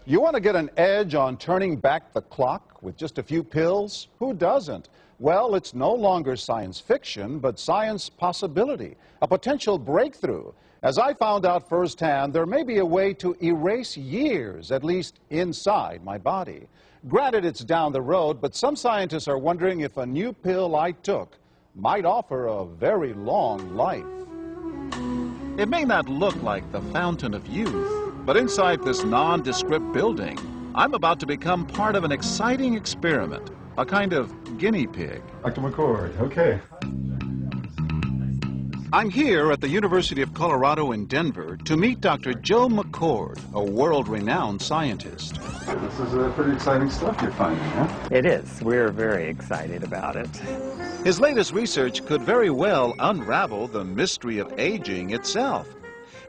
You want to get an edge on turning back the clock with just a few pills? Who doesn't? Well, it's no longer science fiction, but science possibility, a potential breakthrough. As I found out firsthand, there may be a way to erase years, at least inside my body. Granted, it's down the road, but some scientists are wondering if a new pill I took might offer a very long life. It may not look like the fountain of youth, but inside this nondescript building, I'm about to become part of an exciting experiment, a kind of guinea pig. Dr. McCord, okay. I'm here at the University of Colorado in Denver to meet Dr. Joe McCord, a world-renowned scientist. This is pretty exciting stuff you're finding, huh? It is. We're very excited about it. His latest research could very well unravel the mystery of aging itself.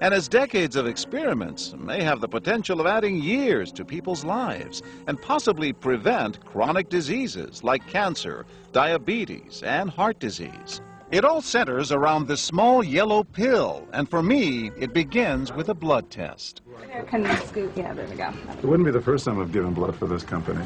And his decades of experiments may have the potential of adding years to people's lives and possibly prevent chronic diseases like cancer, diabetes, and heart disease. It all centers around this small yellow pill, and for me, it begins with a blood test. Can you scoop? Yeah, there we go. It wouldn't be the first time I've given blood for this company.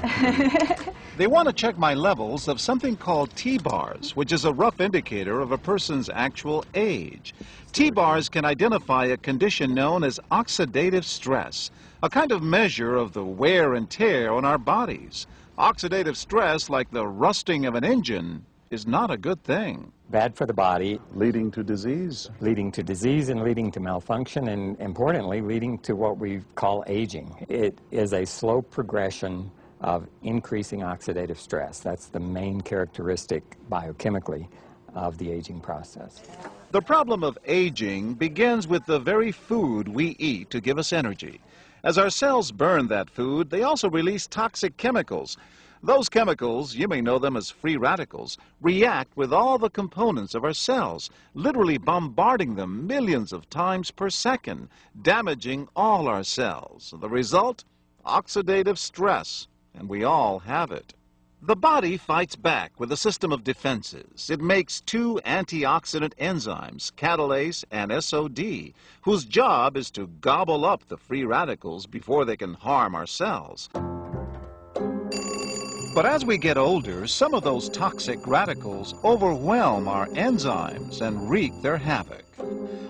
They want to check my levels of something called T-bars, which is a rough indicator of a person's actual age. T-bars can identify a condition known as oxidative stress, a kind of measure of the wear and tear on our bodies. Oxidative stress, like the rusting of an engine, is not a good thing. Bad for the body. Leading to disease? Leading to disease and leading to malfunction, and importantly, leading to what we call aging. It is a slow progression of increasing oxidative stress. That's the main characteristic biochemically of the aging process. The problem of aging begins with the very food we eat to give us energy. As our cells burn that food, they also release toxic chemicals. Those chemicals, you may know them as free radicals, react with all the components of our cells, literally bombarding them millions of times per second, damaging all our cells. The result? Oxidative stress, and we all have it. The body fights back with a system of defenses. It makes two antioxidant enzymes, catalase and SOD, whose job is to gobble up the free radicals before they can harm our cells. But as we get older, some of those toxic radicals overwhelm our enzymes and wreak their havoc.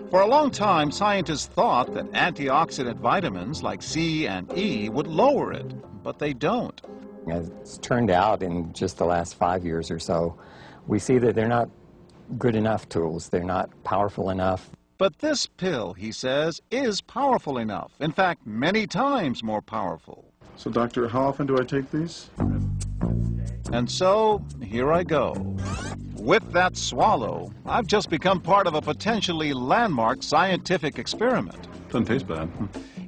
For a long time, scientists thought that antioxidant vitamins like C and E would lower it, but they don't. As it's turned out in just the last 5 years or so, we see that they're not good enough tools. They're not powerful enough. But this pill, he says, is powerful enough. In fact, many times more powerful. So, doctor, how often do I take these? And so, here I go. With that swallow, I've just become part of a potentially landmark scientific experiment. Doesn't taste bad.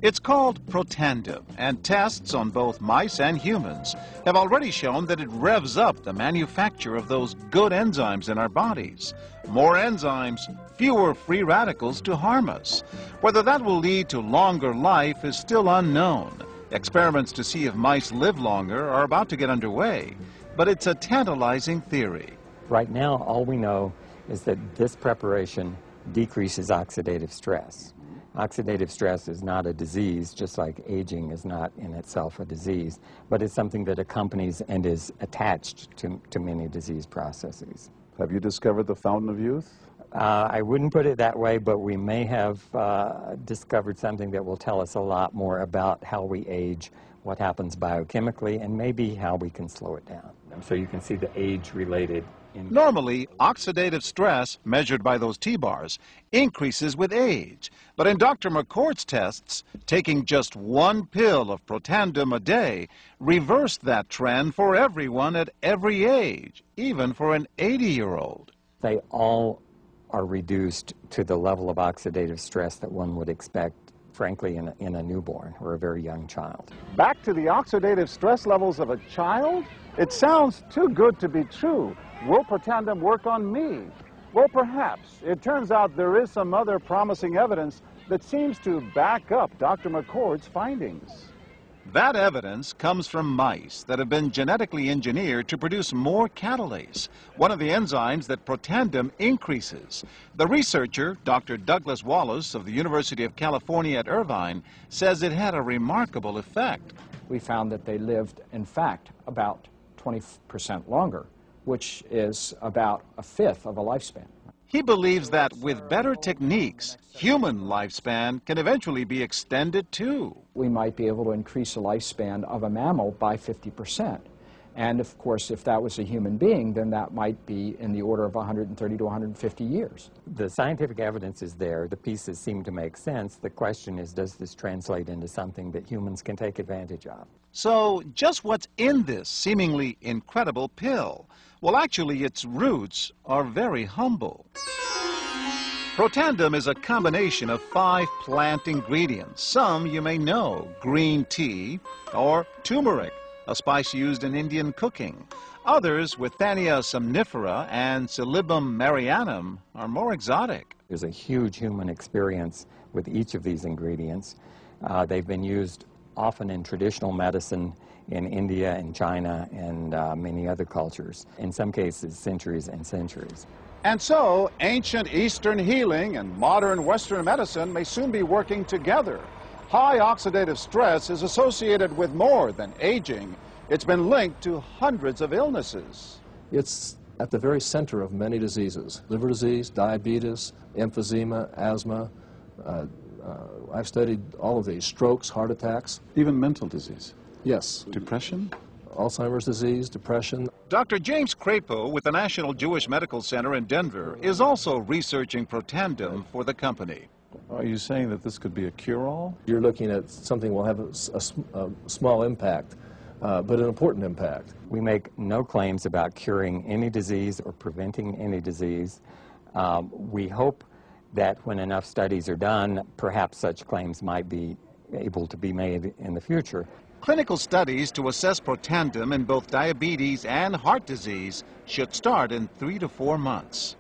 It's called Protandim, and tests on both mice and humans have already shown that it revs up the manufacture of those good enzymes in our bodies. More enzymes, fewer free radicals to harm us. Whether that will lead to longer life is still unknown. Experiments to see if mice live longer are about to get underway, but it's a tantalizing theory. Right now, all we know is that this preparation decreases oxidative stress. Oxidative stress is not a disease, just like aging is not in itself a disease, but it's something that accompanies and is attached to many disease processes. Have you discovered the fountain of youth? I wouldn't put it that way, but we may have discovered something that will tell us a lot more about how we age, what happens biochemically, and maybe how we can slow it down. So you can see the age-related. Normally, oxidative stress, measured by those T-bars, increases with age. But in Dr. McCord's tests, taking just one pill of Protandim a day reversed that trend for everyone at every age, even for an 80-year-old. They all are reduced to the level of oxidative stress that one would expect, frankly, in a newborn or a very young child. Back to the oxidative stress levels of a child? It sounds too good to be true. Will Protandim work on me? Well, perhaps. It turns out there is some other promising evidence that seems to back up Dr. McCord's findings. That evidence comes from mice that have been genetically engineered to produce more catalase, one of the enzymes that Protandim increases. The researcher, Dr. Douglas Wallace of the University of California at Irvine, says it had a remarkable effect. We found that they lived, in fact, about 20% longer, which is about a fifth of a lifespan. He believes that with better techniques, human lifespan can eventually be extended too. We might be able to increase the lifespan of a mammal by 50%. And of course, if that was a human being, then that might be in the order of 130 to 150 years. The scientific evidence is there. The pieces seem to make sense. The question is, does this translate into something that humans can take advantage of? So, just what's in this seemingly incredible pill? Well, actually, its roots are very humble. Protandim is a combination of 5 plant ingredients. Some you may know: green tea or turmeric, a spice used in Indian cooking. Others, Withania somnifera and Silybum marianum, are more exotic. There's a huge human experience with each of these ingredients. They've been used often in traditional medicine in India and China and many other cultures. In some cases, centuries and centuries. And so, ancient Eastern healing and modern Western medicine may soon be working together. High oxidative stress is associated with more than aging. It's been linked to hundreds of illnesses. It's at the very center of many diseases: liver disease, diabetes, emphysema, asthma. I've studied all of these: strokes, heart attacks. Even mental disease? Yes. Depression? Alzheimer's disease, depression. Dr. James Crapo with the National Jewish Medical Center in Denver is also researching Protandim for the company. Are you saying that this could be a cure-all? You're looking at something will have a small impact, but an important impact. We make no claims about curing any disease or preventing any disease. We hope that when enough studies are done, perhaps such claims might be able to be made in the future. Clinical studies to assess Protandim in both diabetes and heart disease should start in 3 to 4 months.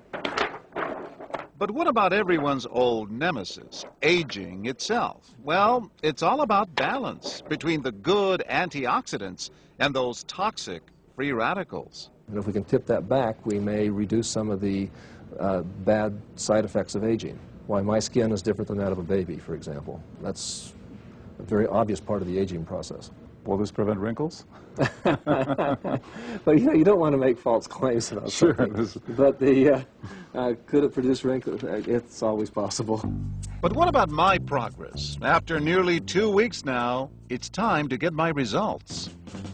But what about everyone's old nemesis, aging itself? Well, it's all about balance between the good antioxidants and those toxic free radicals. And if we can tip that back, we may reduce some of the bad side effects of aging. Why my skin is different than that of a baby, for example. That's a very obvious part of the aging process. Will this prevent wrinkles? But you don't want to make false claims about something. But could it produce wrinkles? It's always possible. But what about my progress? After nearly 2 weeks now, it's time to get my results.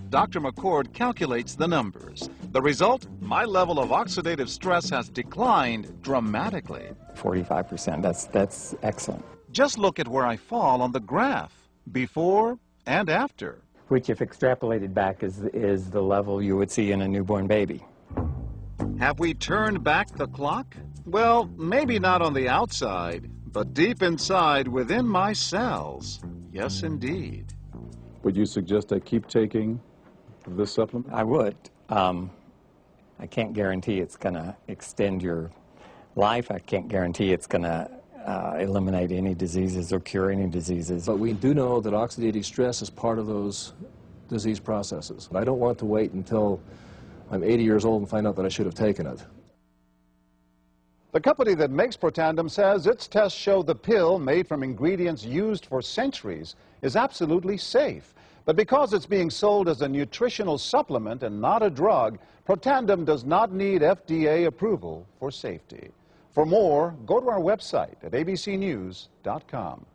Dr. McCord calculates the numbers. The result? My level of oxidative stress has declined dramatically. 45%, that's excellent. Just look at where I fall on the graph, before and after. Which, if extrapolated back, is the level you would see in a newborn baby. Have we turned back the clock? Well, maybe not on the outside, but deep inside within my cells. Yes, indeed. Would you suggest I keep taking this supplement? I would. I can't guarantee it's going to extend your life. I can't guarantee it's going to eliminate any diseases or cure any diseases. But we do know that oxidative stress is part of those disease processes. I don't want to wait until I'm 80 years old and find out that I should have taken it. The company that makes Protandim says its tests show the pill, made from ingredients used for centuries, is absolutely safe. But because it's being sold as a nutritional supplement and not a drug, Protandim does not need FDA approval for safety. For more, go to our website at abcnews.com.